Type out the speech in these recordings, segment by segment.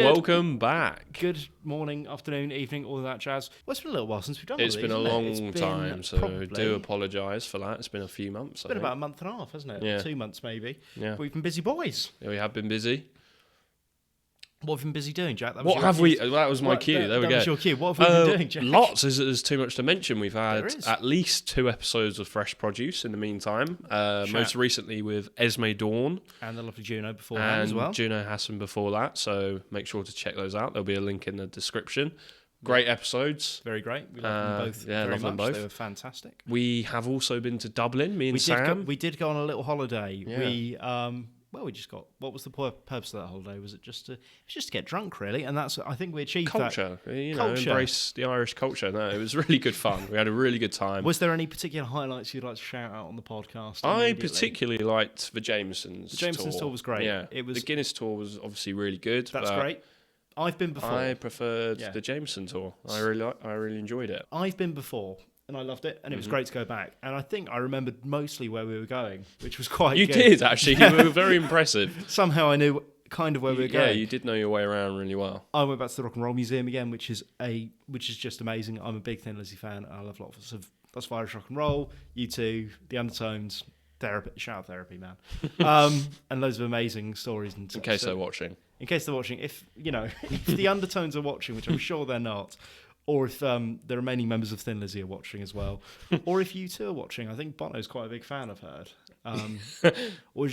Welcome back. Good morning, afternoon, evening, all of that jazz. Well, it's been a little while since we've done It's all been these, a isn't long it? time, so do apologise for that. It's been a few months. It's been about a month and a half, hasn't it? Yeah. 2 months maybe. Yeah. But we've been busy boys. Yeah, we have been busy. What have we been busy doing, Jack? That was my cue. There we go. That was your cue. What have we been doing, Jack? Lots. There's too much to mention. We've had at least 2 episodes of Fresh Produce in the meantime. Most recently with Esme Dawn. And the lovely Juno beforehand as well. And Juno Hassan before that. So make sure to check those out. There'll be a link in the description. Great episodes. Very great. We love them both very much. They were fantastic. We have also been to Dublin, me and Sam. We did go on a little holiday. Yeah. We just got. What was the purpose of that holiday? Was it just to get drunk, really? And that's. I think we achieved culture. That. Culture. Embrace the Irish culture. No, it was really good fun. We had a really good time. Was there any particular highlights you'd like to shout out on the podcast? I particularly liked the Jamesons. The Jamesons tour was great. Yeah, it was. The Guinness tour was obviously really good. That's great. I've been before. I preferred the Jameson tour. I really enjoyed it. I've been before. And I loved it, and it was great to go back. And I think I remembered mostly where we were going, which was quite good. You did, actually. You were very impressive. Somehow I knew kind of where we were going. Yeah, you did know your way around really well. I went back to the Rock and Roll Museum again, which is just amazing. I'm a big Thin Lizzy fan. I love lots of Irish rock and roll, U2, The Undertones, shout therapy, man. And loads of amazing stories. And in case they're watching. In case they're watching. If the Undertones are watching, which I'm sure they're not, or if the remaining members of Thin Lizzy are watching as well, or if you two are watching, I think Bono's quite a big fan, I've heard. Or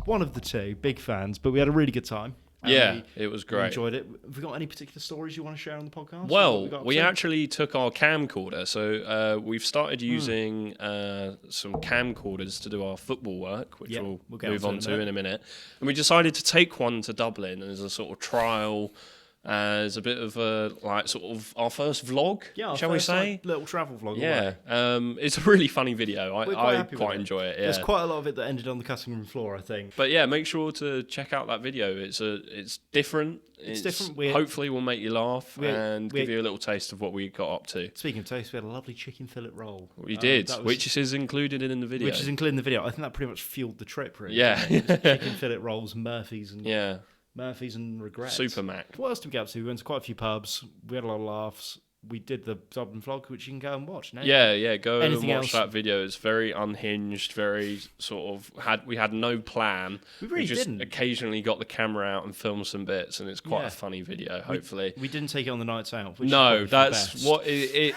one of the two, big fans. But we had a really good time. Yeah, it was great. We enjoyed it. Have we got any particular stories you want to share on the podcast? Well, we actually took our camcorder. So we've started using some camcorders to do our football work, which we'll move on to in a minute. And we decided to take one to Dublin as a sort of trial. As a bit of our first vlog, shall we say? Little travel vlog. Yeah, it's a really funny video. I quite enjoy it. Yeah. There's quite a lot of it that ended on the cutting room floor, I think. But yeah, make sure to check out that video. It's different. It's different. Hopefully, we'll make you laugh and give you a little taste of what we got up to. Speaking of taste, we had a lovely chicken fillet roll. We did, which is included in the video. Which is included in the video. I think that pretty much fueled the trip, really. Yeah, chicken fillet rolls, Murphy's, and Murphy's and Regrets. Super Mac. What else did we get up to? We went to quite a few pubs. We had a lot of laughs. We did the Dublin vlog, which you can go and watch now. Yeah, go and watch that video. It's very unhinged, very sort of we had no plan. We just didn't. Occasionally got the camera out and filmed some bits, and it's quite a funny video, hopefully. We didn't take it on the nights out. No, that's what it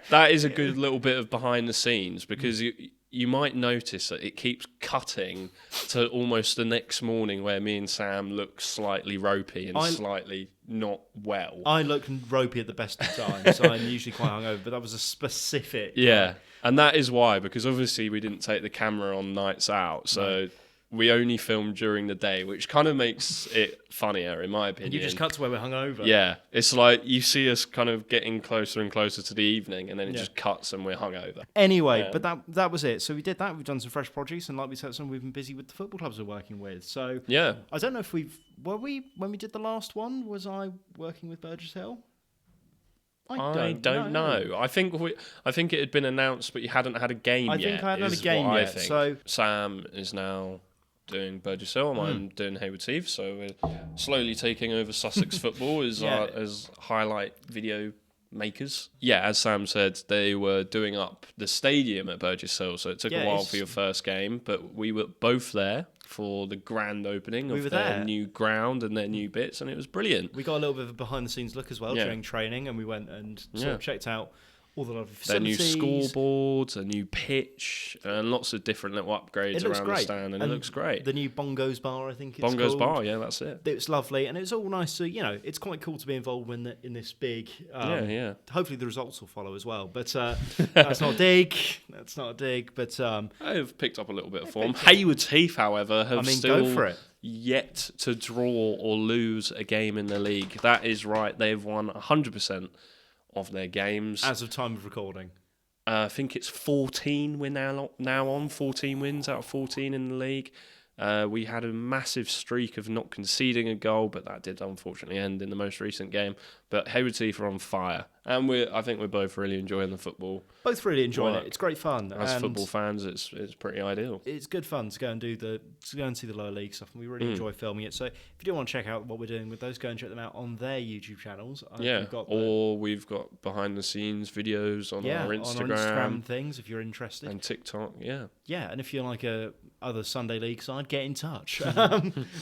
that is a good little bit of behind the scenes, because you might notice that it keeps cutting to almost the next morning where me and Sam look slightly ropey and slightly not well. I look ropey at the best of times, so I'm usually quite hungover, but that was a specific... Yeah, and that is why, because obviously we didn't take the camera on nights out, so... We only filmed during the day, which kind of makes it funnier, in my opinion. You just cut to where we're hungover. Yeah. It's like you see us kind of getting closer and closer to the evening, and then it just cuts and we're hungover. Anyway, but that was it. So we did that. We've done some fresh produce, and like we said, we've been busy with the football clubs we're working with. So I don't know if when we did the last one, was I working with Burgess Hill? I don't know. I think it had been announced, but you hadn't had a game yet. I think I hadn't had a game yet. So Sam is now doing Burgess Hill, and I'm doing Haywards Heath, so we're slowly taking over Sussex football as highlight video makers. Yeah, as Sam said, they were doing up the stadium at Burgess Hill, so it took a while for your first game, but we were both there for the grand opening of their new ground and their new bits, and it was brilliant. We got a little bit of a behind-the-scenes look as well during training, and we went and sort of checked out all the lovely facilities. Their new scoreboards, a new pitch, and lots of different little upgrades around the stand, and it looks great. The new Bongos Bar, I think it's called. Bongos Bar, yeah, that's it. It's lovely, and it's all nice to, it's quite cool to be involved in this big... Hopefully the results will follow as well, but that's not a dig. That's not a dig, but... I've picked up a little bit of form. Haywards Heath, however, have still yet to draw or lose a game in the league. That is right, they've won 100% of their games. As of time of recording. I think it's 14 we're now on, 14 wins out of 14 in the league. We had a massive streak of not conceding a goal, but that did unfortunately end in the most recent game. But Haywards Heath are on fire, and I think we're both really enjoying the football. Both really enjoying it. It's great fun. As football fans, it's pretty ideal. It's good fun to go and see the lower league stuff, and we really enjoy filming it. So if you do want to check out what we're doing with those, go and check them out on their YouTube channels. We've got behind the scenes videos on our Instagram. On Instagram things if you're interested, and TikTok. Yeah, and if you're like a other Sunday league side, get in touch.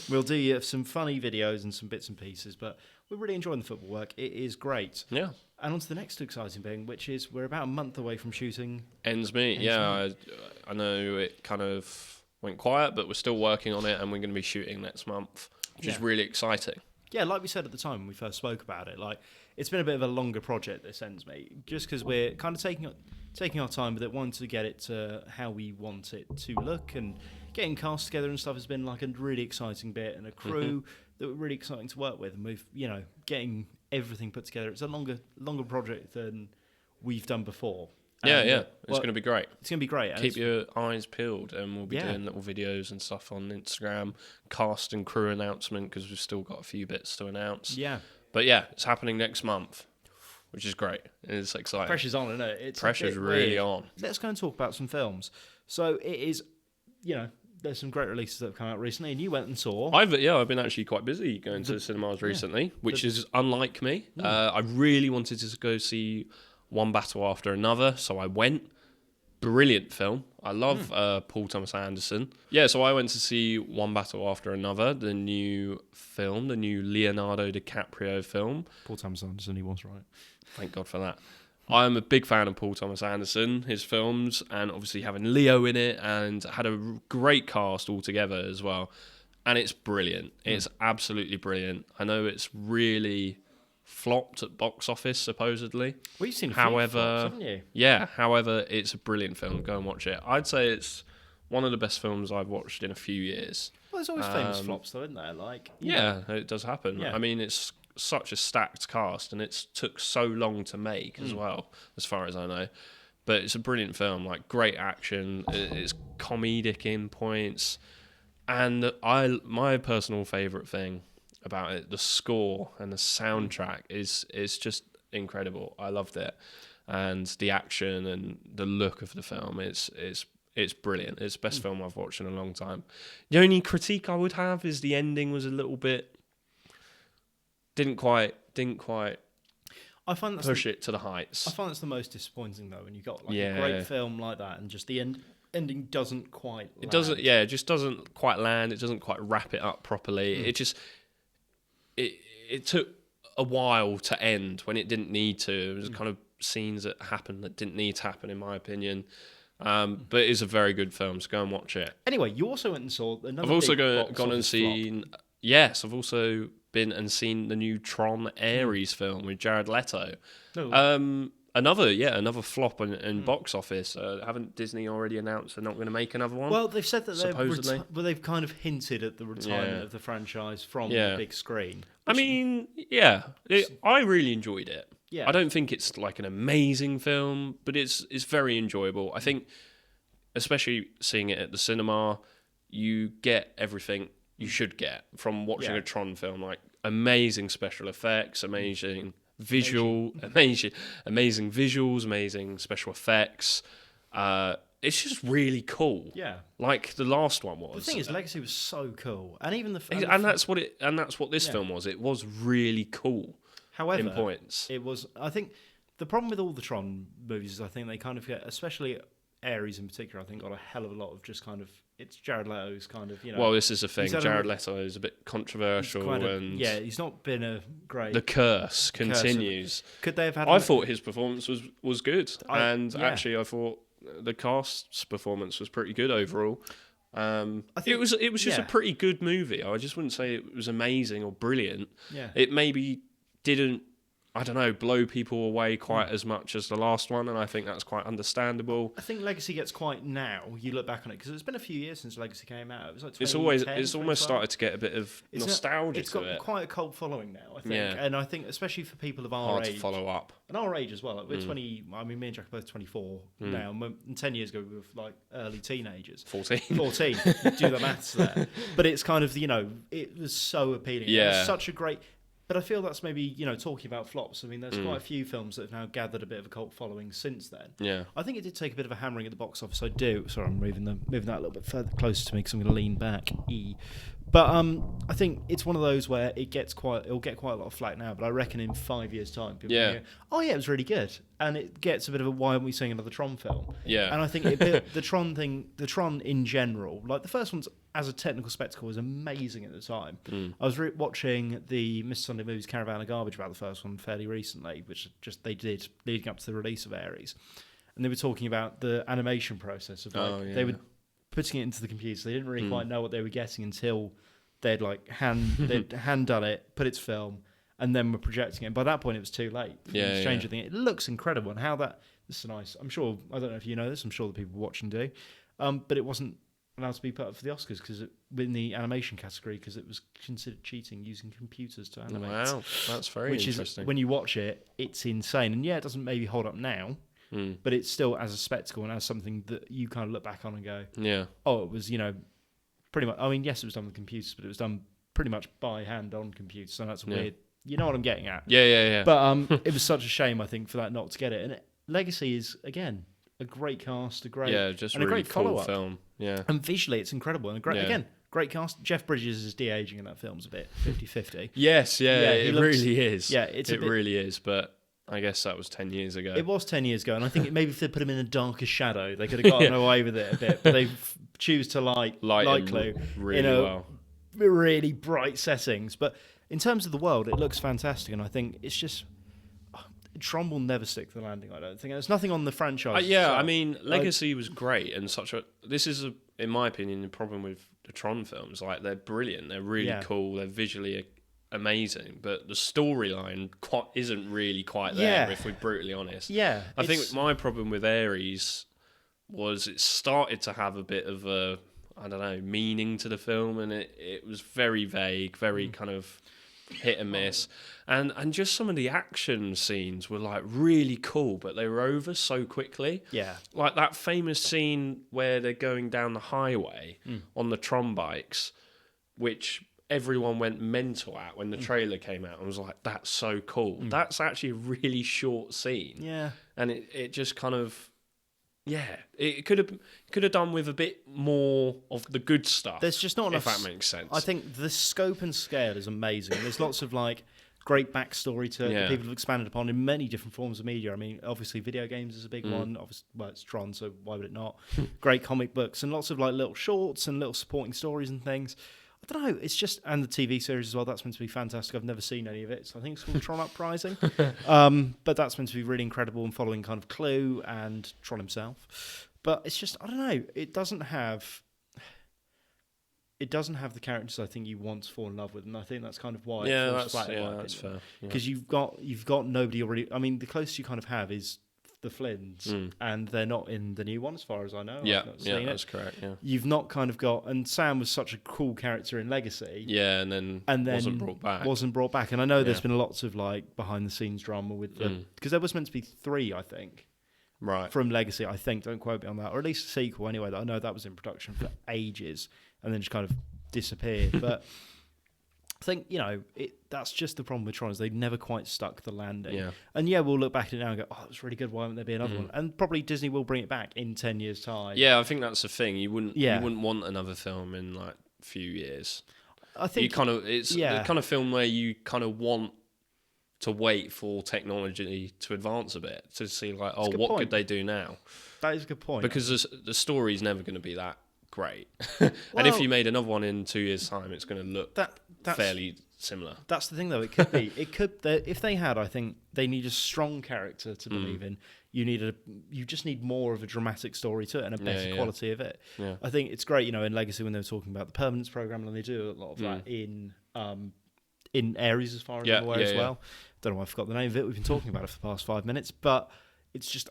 We'll do you some funny videos and some bits and pieces, but we're really enjoying the football work. It is great. Yeah. And on to the next exciting thing, which is we're about a month away from shooting Ends Meet. Yeah, I know it kind of went quiet, but we're still working on it, and we're going to be shooting next month, which is really exciting. Yeah, like we said at the time when we first spoke about it, like it's been a bit of a longer project, this Ends Meet, just because we're kind of taking our time with it, wanting to get it to how we want it to look, and getting cast together and stuff has been like a really exciting bit, and a crew that were really exciting to work with, and we've getting everything put together. It's a longer project than we've done before. It's going to be great. It's going to be great. Keep your eyes peeled, and we'll be doing little videos and stuff on Instagram, cast and crew announcement, because we've still got a few bits to announce. Yeah. But it's happening next month, which is great. It's exciting. Pressure's on, isn't it? Pressure's really on. Let's go and talk about some films. So it is, there's some great releases that have come out recently, and you went and saw. I've been actually quite busy going to the cinemas recently, which is unlike me. I really wanted to go see One Battle After Another, so I went. Brilliant film. I love Paul Thomas Anderson. Yeah, so I went to see One Battle After Another, the new Leonardo DiCaprio film. Paul Thomas Anderson, he was right. Thank God for that. I'm a big fan of Paul Thomas Anderson, his films, and obviously having Leo in it, and had a great cast altogether as well. And it's brilliant. It's absolutely brilliant. I know it's really flopped at box office, supposedly. Well, you've seen a few flops, haven't you? Yeah, however, it's a brilliant film. Go and watch it. I'd say it's one of the best films I've watched in a few years. Well, there's always famous flops, though, isn't there? It does happen. Yeah. I mean, it's such a stacked cast, and it took so long to make as well, as far as I know. But it's a brilliant film, like great action. It's comedic in points, and my personal favourite thing about it, the score and the soundtrack is just incredible. I loved it, and the action and the look of the film. It's brilliant. It's the best film I've watched in a long time. The only critique I would have is the ending was a little bit. Didn't quite I find that's push it to the heights. I find that's the most disappointing though, when you got a great film like that and just the ending doesn't quite land. It just doesn't quite land. It doesn't quite wrap it up properly. It took a while to end when it didn't need to. It was kind of scenes that happened that didn't need to happen, in my opinion. But it is a very good film, so go and watch it. Anyway, you also went and saw another. I've also gone and seen. Flop. Yes, I've also been and seen the new Tron Ares film with Jared Leto. Oh. Another flop in box office. Haven't Disney already announced they're not going to make another one? Well, they've said that they've kind of hinted at the retirement of the franchise from the big screen. I mean, I really enjoyed it. Yeah. I don't think it's like an amazing film, but it's very enjoyable. I think, especially seeing it at the cinema, you get everything you should get from watching a Tron film, like amazing special effects, amazing visuals, amazing special effects. It's just really cool. Yeah, like the last one was. The thing is, Legacy was so cool, and even that's what this film was. It was really cool. However, in points, it was. I think the problem with all the Tron movies is I think they kind of get, especially Ares in particular, I think got a hell of a lot of just kind of. It's Jared Leto's kind of, Well, this is the thing. Jared Leto is a bit controversial, he's not been a great. The curse continues. Could they have had? I thought his performance was good, actually, I thought the cast's performance was pretty good overall. I think it was just a pretty good movie. I just wouldn't say it was amazing or brilliant. Yeah, it maybe didn't. I don't know, blow people away quite as much as the last one, and I think that's quite understandable. I think Legacy gets quite now. You look back on it because it's been a few years since Legacy came out. It was like it's almost started to get a bit of nostalgia. It's got quite a cult following now, I think, and I think especially for people of our age, to follow up, and our age as well. Like we're 20. I mean, me and Jack are both 24 now. And 10 years ago, we were like early teenagers. 14. Do the maths there. But it's kind of it was so appealing. Yeah, it was such a great. But I feel that's maybe, talking about flops. I mean, there's quite a few films that have now gathered a bit of a cult following since then. Yeah. I think it did take a bit of a hammering at the box office. I do. Sorry, I'm moving that a little bit further closer to me because I'm going to lean back. But I think it's one of those where it'll get quite a lot of flack now. But I reckon in 5 years' time, people will go, oh yeah, it was really good, and it gets a bit of a why aren't we seeing another Tron film? Yeah. And I think the Tron in general, like the first one's as a technical spectacle was amazing at the time. I was watching the Mr. Sunday Movies Caravan of Garbage about the first one fairly recently, which just they did leading up to the release of Ares, and they were talking about the animation process of they were putting it into the computer. So they didn't really quite know what they were getting until they'd hand done it, put its film, and then were projecting it. And by that point, it was too late. Change the thing. It looks incredible, and how this is nice. I'm sure. I don't know if you know this. I'm sure the people watching do, but it wasn't allowed to be put up for the Oscars because in the animation category because it was considered cheating using computers to animate. Wow, that's very interesting. Is when you watch it, it's insane. And yeah, it doesn't maybe hold up now, but it's still as a spectacle and as something that you kind of look back on and go, oh, it was pretty much. I mean, yes, it was done with computers, but it was done pretty much by hand on computers. So that's weird. You know what I'm getting at? Yeah. But it was such a shame, I think, for that not to get it. And Legacy is again a great cast, a great really a great cool follow-up film. Yeah, and visually it's incredible and great cast. Jeff Bridges is de-aging in that film's a bit 50-50. Yes, it really is. Yeah, really is. But I guess that was 10 years ago. It was 10 years ago, and I think maybe if they put him in a darker shadow, they could have gotten away with it a bit. But they choose to light Clue really really bright settings. But in terms of the world, it looks fantastic, and I think it's just. Tron will never stick to the landing, I don't think. There's nothing on the franchise. I mean, Legacy was great, and this is, in my opinion, the problem with the Tron films. Like, they're brilliant, they're really cool, they're visually amazing, but the storyline isn't really quite there, if we're brutally honest. Yeah. I think my problem with Ares was it started to have a bit of a, I don't know, meaning to the film, and it was very vague, very kind of hit and miss, and just some of the action scenes were like really cool, but they were over so quickly. Like that famous scene where they're going down the highway on the Tron bikes, which everyone went mental at when the trailer came out and was like, that's so cool. That's actually a really short scene, and it just kind of it could have done with a bit more of the good stuff. There's just not enough. If that makes sense. I think the scope and scale is amazing. There's lots of great backstory to it that people have expanded upon in many different forms of media. I mean, obviously video games is a big one. Obviously, well, it's Tron, so why would it not? Great comic books and lots of little shorts and little supporting stories and things. I don't know. It's just, and the TV series as well. That's meant to be fantastic. I've never seen any of it, so I think it's called Tron Uprising. But that's meant to be really incredible and following kind of Clue and Tron himself. But it's just, I don't know. It doesn't have the characters I think you want to fall in love with, and I think that's kind of why. That's fair. Because you've got nobody already. I mean, the closest you kind of have is the Flynns, and they're not in the new one as far as I know. That's correct. Yeah, you've not kind of got, and Sam was such a cool character in Legacy. And then wasn't brought back. And I know there's been lots of behind the scenes drama with because there was meant to be 3, I think. Right. From Legacy, I think. Don't quote me on that, or at least a sequel anyway. I know that was in production for ages and then just kind of disappeared. But I think, that's just the problem with Tron, is they never quite stuck the landing. And we'll look back at it now and go, oh, it was really good, why won't there be another one? And probably Disney will bring it back in 10 years' time. Yeah, I think that's the thing. You wouldn't want another film in a few years. I think it's the kind of film where you kind of want to wait for technology to advance a bit to see what could they do now? That is a good point. Because the story's never going to be that great. And if you made another one in 2 years' time, it's going to look fairly similar. That's the thing, though. It could be. If they had, I think they need a strong character to believe in. You just need more of a dramatic story to it and a better quality of it. I think it's great, in Legacy when they were talking about the permanence program, and they do a lot of that in Ares as far as I'm aware as well. Don't know why I forgot the name of it. We've been talking about it for the past 5 minutes, but it's just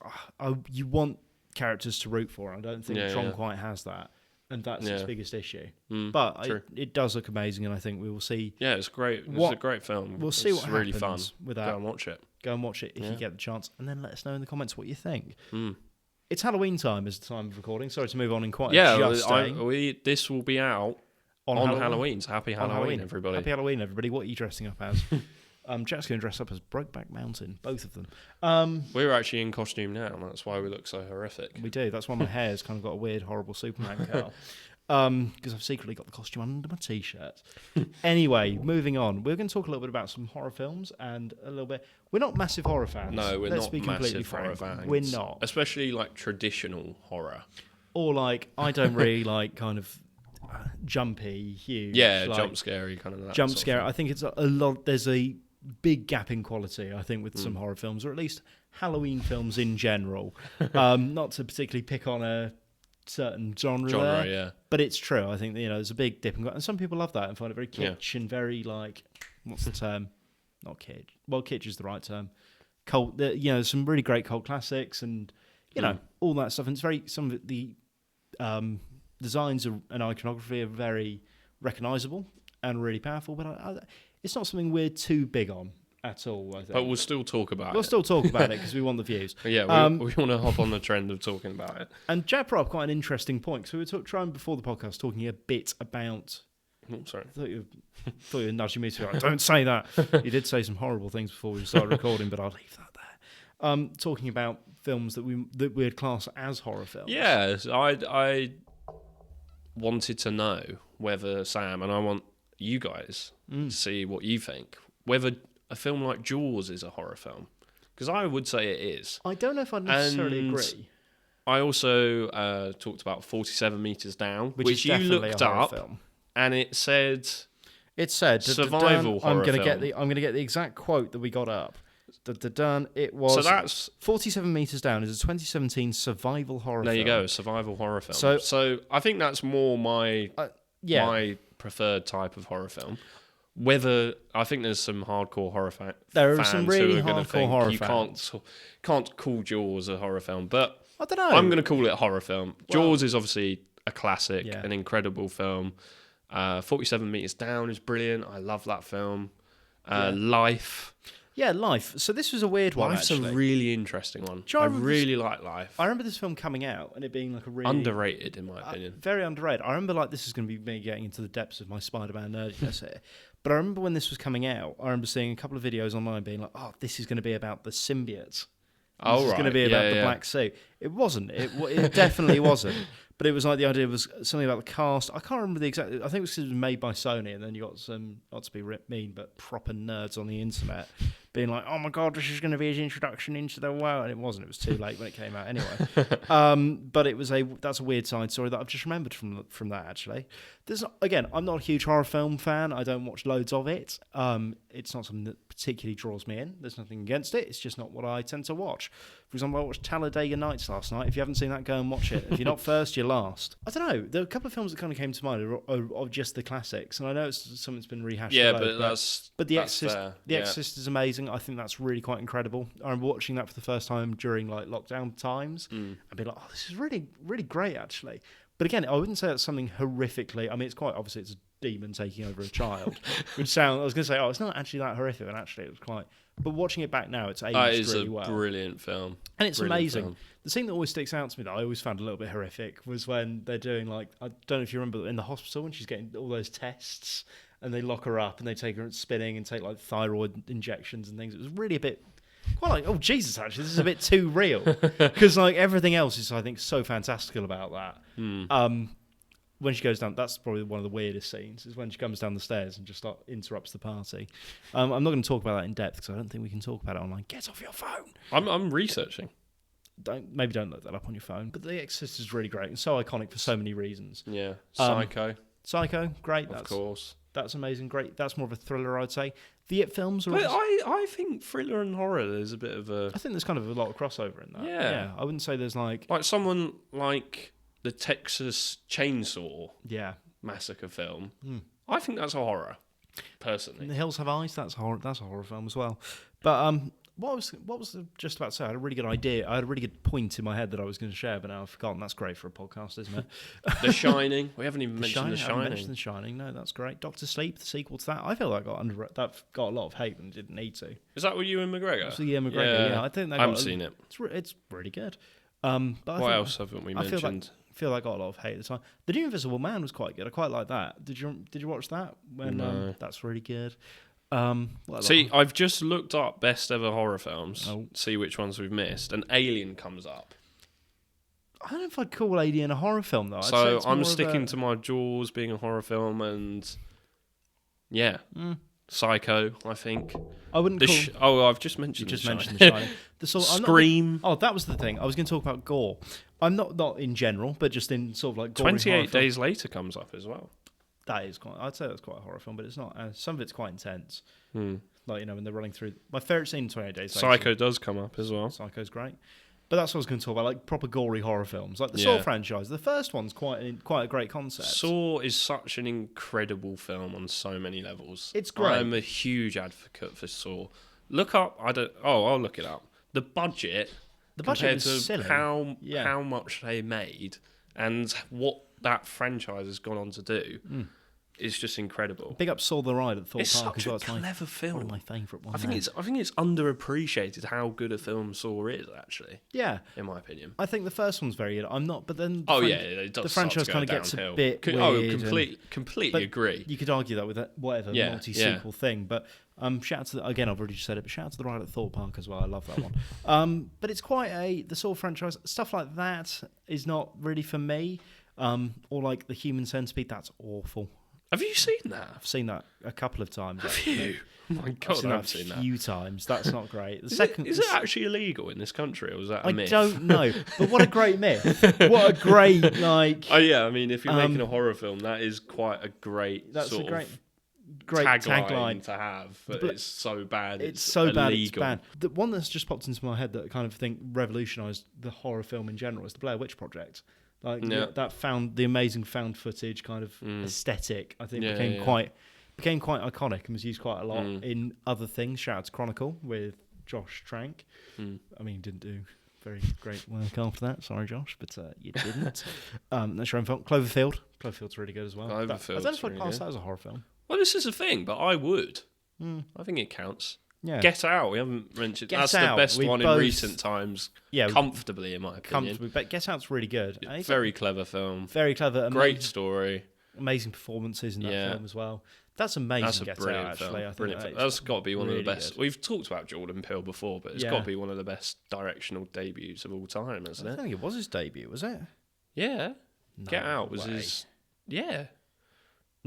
you want characters to root for. I don't think Tron quite has that, and that's its biggest issue. But it does look amazing, and I think we will see. Yeah, it's great. It's a great film. We'll see what really happens fun. with that. Go and watch it. Go and watch it if you get the chance, and then let us know in the comments what you think. It's Halloween time as the time of recording. Sorry to move on in quite a just day. This will be out on Halloween. So happy Halloween, everybody. Happy Halloween, everybody. What are you dressing up as? Jack's going to dress up as Brokeback Mountain, both of them. We're actually in costume now, and that's why we look so horrific. We do. That's why my hair's kind of got a weird, horrible Superman curl. Because I've secretly got the costume under my T-shirt. Anyway, moving on. We're going to talk a little bit about some horror films and a little bit... We're not massive horror fans. No, we're Let's not be completely massive horror frank. fans. We're not. Especially, like, traditional horror. Or, like, I don't really like kind of jumpy, huge... Yeah, like, jump scary, kind of that jump sort of scare. thing. I think it's a lot... There's a big gap in quality, I think, with some horror films, or at least Halloween films in general. Not to particularly pick on a certain genre there, yeah. But it's true. I think there's a big dip, and some people love that and find it very kitsch and very like, what's the term? Not kitsch. Well, kitsch is the right term. Cult. Some really great cult classics, and all that stuff. And it's very some of the designs and iconography are very recognisable and really powerful. But it's not something we're too big on at all, I think. But we'll still talk about it. We'll still talk about it because we want the views. Yeah, we want to hop on the trend of talking about it. And Jack brought up quite an interesting point. So we were trying before the podcast talking a bit about... Oh, sorry. I thought you were nudging me to be like, don't say that. You did say some horrible things before we started recording, but I'll leave that there. Talking about films that we'd class as horror films. Yeah, I wanted to know whether, Sam, and I want you guys to see what you think, whether a film like Jaws is a horror film. Because I would say it is. I don't know if I necessarily agree. I also talked about 47 Meters Down, which you looked up, film. And it said survival horror I'm going film. to get the exact quote that we got up. It was. So that's 47 Meters Down is a 2017 survival horror film. There you go, survival horror film. So I think that's more my preferred type of horror film. Whether I think there's some hardcore horror fans there are some really who are going to think horror you fans. can't call Jaws a horror film, but I don't know. I'm going to call it a horror film. Jaws is obviously a classic, an incredible film. 47 Meters Down is brilliant. I love that film. Life. Yeah, Life. So this was a weird one. Life's actually. a really interesting one. I really like Life. I remember this film coming out and it being like a really underrated, in my opinion. Very underrated. I remember like this is going to be me getting into the depths of my Spider-Man nerdiness here. But I remember when this was coming out, I remember seeing a couple of videos online being like, "Oh, this is going to be about the symbiote. This is going to be about the black suit." It wasn't. It definitely wasn't. But it was like the idea was something about the cast. I can't remember the exact... I think it was made by Sony, and then you got some, not to be mean, but proper nerds on the internet being like, "Oh my God, this is going to be his introduction into the world." And it wasn't. It was too late when it came out anyway. But it was that's a weird side story that I've just remembered from that, actually. Again, I'm not a huge horror film fan. I don't watch loads of it. It's not something that particularly draws me in. There's nothing against it. It's just not what I tend to watch. For example, I watched Talladega Nights last night. If you haven't seen that, go and watch it. If you're not first, you're last. I don't know. There are a couple of films that kind of came to mind of just the classics, and I know it's something that's been rehashed. Yeah, but The Exorcist is amazing. I think that's really quite incredible. I remember watching that for the first time during like lockdown times, and being like, "Oh, this is really, really great, actually." But again, I wouldn't say that's something horrifically. I mean, it's quite obviously it's a demon taking over a child, which I was going to say, oh, it's not actually that horrific, and actually it was quite. But watching it back now, it's aged really well. It's a brilliant film, and it's amazing. Film. The thing that always sticks out to me that I always found a little bit horrific was when they're doing like, I don't know if you remember in the hospital when she's getting all those tests and they lock her up and they take her spinning and take like thyroid injections and things. It was really a bit. Quite like, oh Jesus! Actually, this is a bit too real because like everything else is, I think, so fantastical about that. When she goes down, that's probably one of the weirdest scenes. Is when she comes down the stairs and just like interrupts the party. I'm not going to talk about that in depth because I don't think we can talk about it online. Get off your phone. I'm researching. Don't look that up on your phone. But The Exorcist is really great and so iconic for so many reasons. Yeah, Psycho, great. Of course. That's amazing, great. That's more of a thriller, I'd say. The It films are... But I think thriller and horror, there's a bit of a... I think there's kind of a lot of crossover in that. Yeah. I wouldn't say there's like... Like someone like the Texas Chainsaw Massacre film. I think that's a horror, personally. And The Hills Have Eyes, that's a horror film as well. But what was just about to say? I had a really good idea. I had a really good point in my head that I was going to share, but now I've forgotten. That's great for a podcast, isn't it? The Shining. We haven't even mentioned The Shining. I haven't mentioned The Shining. No, that's great. Doctor Sleep, the sequel to that. I feel that got a lot of hate and didn't need to. Is that with Ewan McGregor? It's with Ewan McGregor. Yeah, I think I haven't seen it. It's really good. But what else haven't we mentioned? I feel like got a lot of hate at the time. The New Invisible Man was quite good. I quite like that. Did you watch that? No. That's really good. See, I've just looked up best ever horror films. See which ones we've missed, and Alien comes up. I don't know if I'd call Alien a horror film though. So I'm sticking to my Jaws being a horror film, and Psycho. I think I wouldn't call. I've just mentioned. You just mentioned The Shining. Scream. That was the thing. I was going to talk about gore. I'm not in general, but just in sort of like 28 Days Later comes up as well. That is quite. I'd say that's quite a horror film, but it's not. Some of it's quite intense. Like when they're running through. My favourite scene in 28 Days Later. Psycho does come up as well. Psycho's great. But that's what I was going to talk about, like proper gory horror films, like the Saw franchise. The first one's quite a great concept. Saw is such an incredible film on so many levels. It's great. I'm a huge advocate for Saw. Look up. I'll look it up. The budget was silly. How much they made and what that franchise has gone on to do. It's just incredible. Big up Saw the Ride at Thorpe Park as well. It's such a clever film. One of my favourite ones. I think it's underappreciated how good a film Saw is, actually. Yeah, in my opinion. I think the first one's very good. I'm not, but then the franchise kind of gets a bit weird. Completely agree. You could argue that with whatever multi-sequel thing, but shout out to again, I've already said it, but shout out to the Ride at Thorpe Park as well. I love that one. But it's quite the Saw franchise stuff like that is not really for me. Or like the Human Centipede, that's awful. Have you seen that? I've seen that a couple of times. Have you? Oh my God, I've seen that a few times. That's not great. Is it actually illegal in this country, or is that a myth? I don't know. But what a great myth. What a great, like... Oh, yeah, I mean, if you're making a horror film, that is quite a great great tagline to have, but it's so bad. It's so illegal. It's bad. The one that's just popped into my head that I kind of think revolutionised the horror film in general is the Blair Witch Project. Like the amazing found footage kind of aesthetic, I think became quite iconic and was used quite a lot in other things. Shout out to Chronicle with Josh Trank. I mean, didn't do very great work after that. Sorry, Josh, but you didn't. That's your own fault. Cloverfield's really good as well. I don't know if I'd class that as a horror film. Well, this is a thing, but I would. I think it counts. Yeah. Get Out, we haven't mentioned. That's the best one in recent times. Yeah, comfortably, in my opinion. But Get Out's really good. Very clever film. Very clever. Great story. Amazing performances in that film as well. That's amazing. That's a brilliant film. I think that's got to be one of the best. Good. We've talked about Jordan Peele before, but it's got to be one of the best directional debuts of all time, isn't it? I think it was his debut, was it? Yeah. No Get Out was his. Yeah.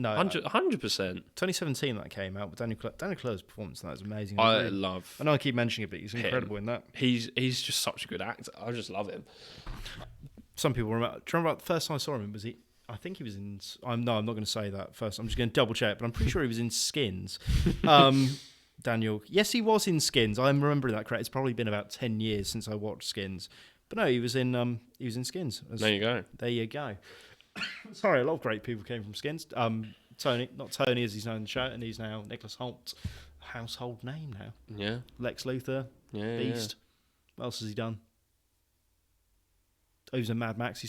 No, 100%. 2017 that came out, but Daniel Clerk's performance in that is amazing. I know I keep mentioning it, but he's incredible in that. He's just such a good actor. I just love him. Some people remember. Do you remember the first time I saw him? Was he? I think he was in. I'm not going to say that first. I'm just going to double check, but I'm pretty sure he was in Skins. Daniel, yes, he was in Skins. I'm remembering that correct. It's probably been about 10 years since I watched Skins, but no, he was in Skins. There you go. Sorry, a lot of great people came from Skins. Tony, not Tony as he's known in the show, and he's now Nicholas Hoult, household name now. Yeah. Lex Luthor, Beast. What else has he done? Oh, he was in Mad Max. He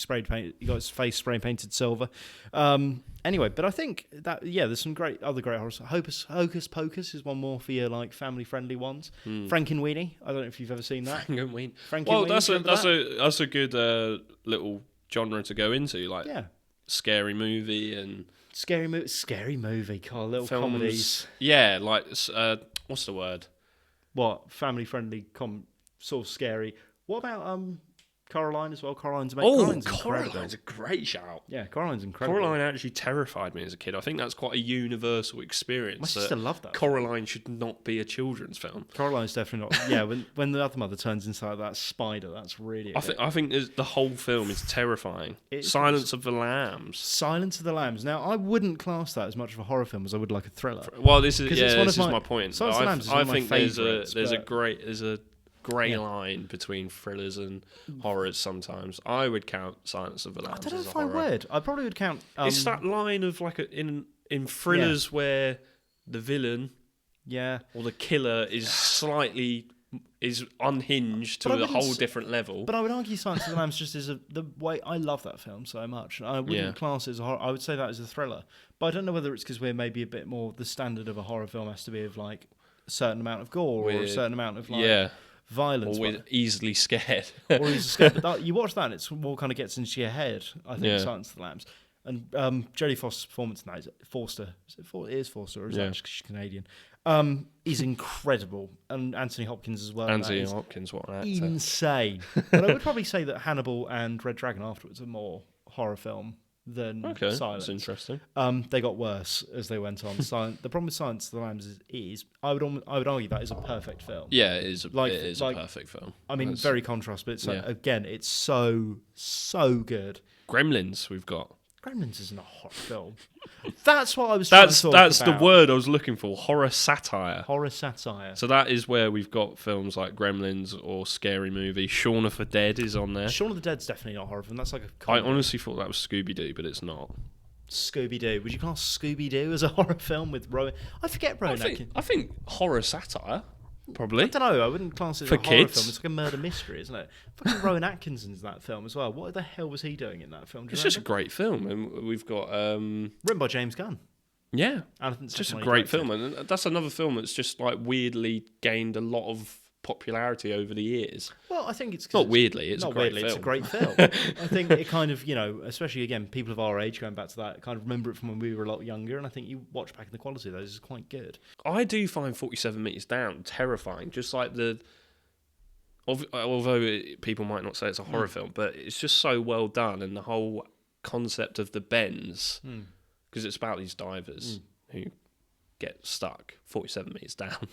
got his face spray painted silver. Anyway, but I think that there's some other great horrors. Hocus Pocus is one more for your like family friendly ones. Frankenweenie. I don't know if you've ever seen that. Frankenweenie. Well, that's a good little genre to go into, like scary movie and scary movie, little films, comedies. Yeah, like what's the word? What family friendly, sort of scary. What about Coraline as well? Coraline's a great shout. Yeah, Coraline's incredible. Coraline actually terrified me as a kid. I think that's quite a universal experience. My sister loved that. Coraline should not be a children's film. Coraline's definitely not. Yeah, when the other mother turns inside that spider, that's really. I think the whole film is terrifying. Silence of the Lambs. Now, I wouldn't class that as much of a horror film as I would like a thriller. Well, this is my point. Silence of the Lambs is one of my favourites. There's a grey line between thrillers and horrors sometimes. I would count Silence of the Lambs as a horror. I don't know if I would. I probably would count... it's that line of like in thrillers where the villain or the killer is unhinged to a whole different level. But I would argue Silence of the Lambs just is the way... I love that film so much. I wouldn't class it as a horror. I would say that as a thriller. But I don't know whether it's because we're maybe a bit more... The standard of a horror film has to be of like a certain amount of gore or a certain amount of like... violence, or we're easily scared. But you watch that and it's more kind of gets into your head. I think Silence of the Lambs. And Jodie Foster's performance in that is Forster. It is Forster, or is that just 'cause she's Canadian? Is incredible. And Anthony Hopkins as well. Anthony Hopkins, what an actor. Insane. But I would probably say that Hannibal and Red Dragon afterwards are more horror film than Silence. That's interesting. They got worse as they went on. The problem with Silence of the Lambs is I would argue that is a perfect film. Yeah, it is. It is a perfect film. I mean, very contrast, but it's again, it's so good. Gremlins, we've got. Gremlins isn't a horror film. That's what I was trying to talk about. That's the word I was looking for. Horror satire. Horror satire. So that is where we've got films like Gremlins or Scary Movie. Shaun of the Dead is on there. Shaun of the Dead's definitely not a horror film. That's like a comedy. I honestly thought that was Scooby-Doo, but it's not. Scooby-Doo. Would you class Scooby-Doo as a horror film with Rowan? I forget Rowan Atkinson. I think horror satire, probably. I don't know. I wouldn't class it as for a horror kids. film. It's like a murder mystery, isn't it? Fucking Rowan Atkinson's in that film as well. What the hell was he doing in that film? It's just a great film, and we've got written by James Gunn. Yeah, it's just a great film, and that's another film that's just like weirdly gained a lot of popularity over the years. Well, I think it's not weirdly. It's not a great weirdly, film. It's a great film. I think it kind of, especially again, people of our age going back to that, kind of remember it from when we were a lot younger, and I think you watch back and the quality of those is quite good. I do find 47 Meters Down terrifying, just like although people might not say it's a horror film, but it's just so well done, and the whole concept of the bends, because it's about these divers who get stuck 47 meters down.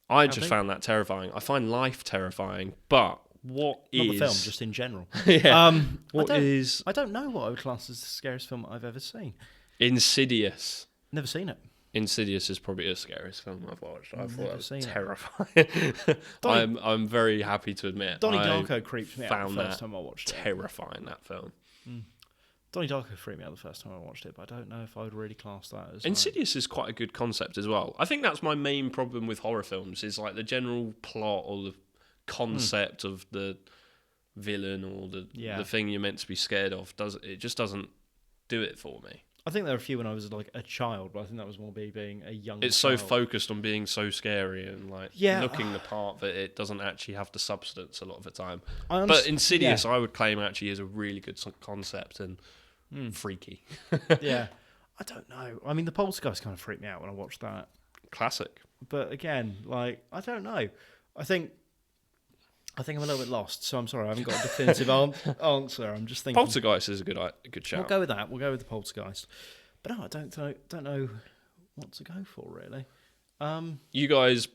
I just found that terrifying. I find life terrifying, but not the film, just in general. Yeah. I don't know what I would class as the scariest film I've ever seen. Insidious. Never seen it. Insidious is probably the scariest film I've watched. I thought it was terrifying. I'm very happy to admit. Donnie Darko creeped me out the first time I watched it. Terrifying, that film. Donnie Darko freaked me out the first time I watched it, but I don't know if I would really class that as... Insidious is quite a good concept as well. I think that's my main problem with horror films, is like the general plot or the concept of the villain or the thing you're meant to be scared of. It just doesn't do it for me. I think there were a few when I was like a child, but I think that was more being a young It's child. so focused on being so scary and like looking the part that it doesn't actually have the substance a lot of the time. But Insidious, I would claim, actually is a really good concept and freaky. Yeah. I don't know. I mean, the Poltergeist kind of freaked me out when I watched that. Classic. But again, like, I don't know. I think I'm a little bit lost, so I'm sorry. I haven't got a definitive answer. I'm just thinking. Poltergeist is a good shout. We'll go with that. We'll go with the Poltergeist. But no, I don't know what to go for, really. You guys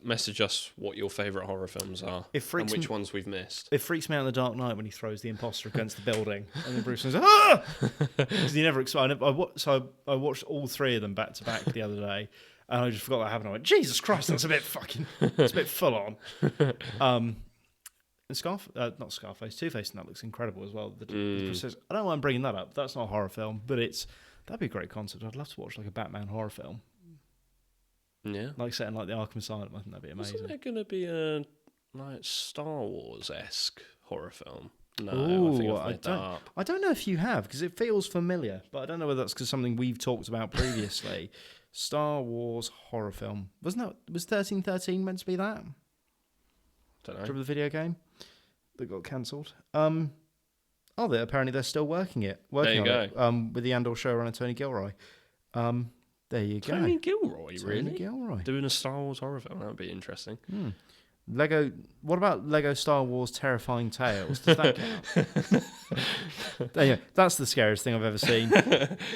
message us what your favourite horror films are and which ones we've missed. It freaks me out in The Dark Knight when he throws the imposter against the building, and then Bruce goes, "Ah!" Because he never. I watched all three of them back to back the other day, and I just forgot that happened. I went, Jesus Christ, that's a bit it's a bit full on. And not Scarface, Two-Face, and that looks incredible as well. I don't know why I'm bringing that up. That's not a horror film, but that'd be a great concept. I'd love to watch like a Batman horror film. Yeah, like set in like the Arkham Asylum. I think that'd be amazing. Isn't there going to be a like Star Wars-esque horror film? No, Ooh, I think I've made that up. I don't know if you have, because it feels familiar, but I don't know whether that's because something we've talked about previously. Star Wars horror film. Was 1313 meant to be that? Don't know. Remember the video game that got cancelled? Apparently they're still working on it. With the Andor showrunner Tony Gilroy. There you go. Tony Gilroy, really? Tony Gilroy. Doing a Star Wars horror film, that would be interesting. Lego. What about Lego Star Wars Terrifying Tales? Does that count? There you go. That's the scariest thing I've ever seen.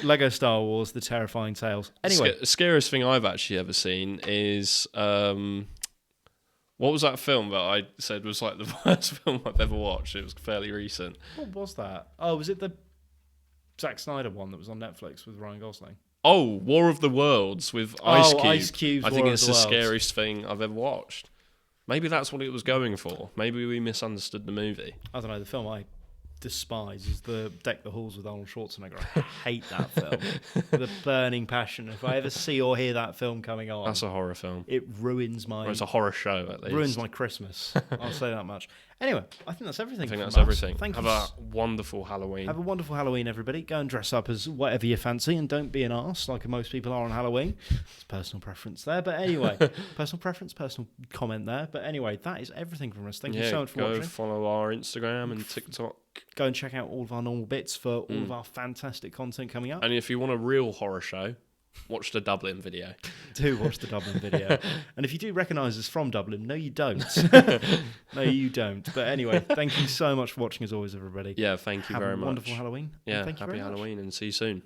Lego Star Wars: The Terrifying Tales. Anyway, the scariest thing I've actually ever seen is what was that film that I said was like the worst film I've ever watched? It was fairly recent. What was that? Oh, was it the Zack Snyder one that was on Netflix with Ryan Gosling? Oh, War of the Worlds with Ice Cube. Ice Cube's I think War it's of the the Worlds. scariest thing I've ever watched. Maybe that's what it was going for. Maybe we misunderstood the movie. I don't know. The film I despise is the Deck the Halls with Arnold Schwarzenegger. I hate that film. The burning passion. If I ever see or hear that film coming on, that's a horror film. It ruins my. Or it's a horror show at least. Ruins my Christmas. I'll say that much. Anyway, I think that's everything. Have a wonderful Halloween. Have a wonderful Halloween, everybody. Go and dress up as whatever you fancy, and don't be an arse like most people are on Halloween. It's personal preference there, but anyway, personal comment there. But anyway, that is everything from us. Thank you so much for watching. Go follow our Instagram and TikTok Go and check out all of our normal bits for all of our fantastic content coming up. And if you want a real horror show, watch the Dublin video. Do watch the Dublin video. And if you do recognise us from Dublin, no, you don't. No, you don't. But anyway, thank you so much for watching as always, everybody. Yeah, thank you very much. Have a wonderful Halloween. Yeah, happy Halloween and see you soon.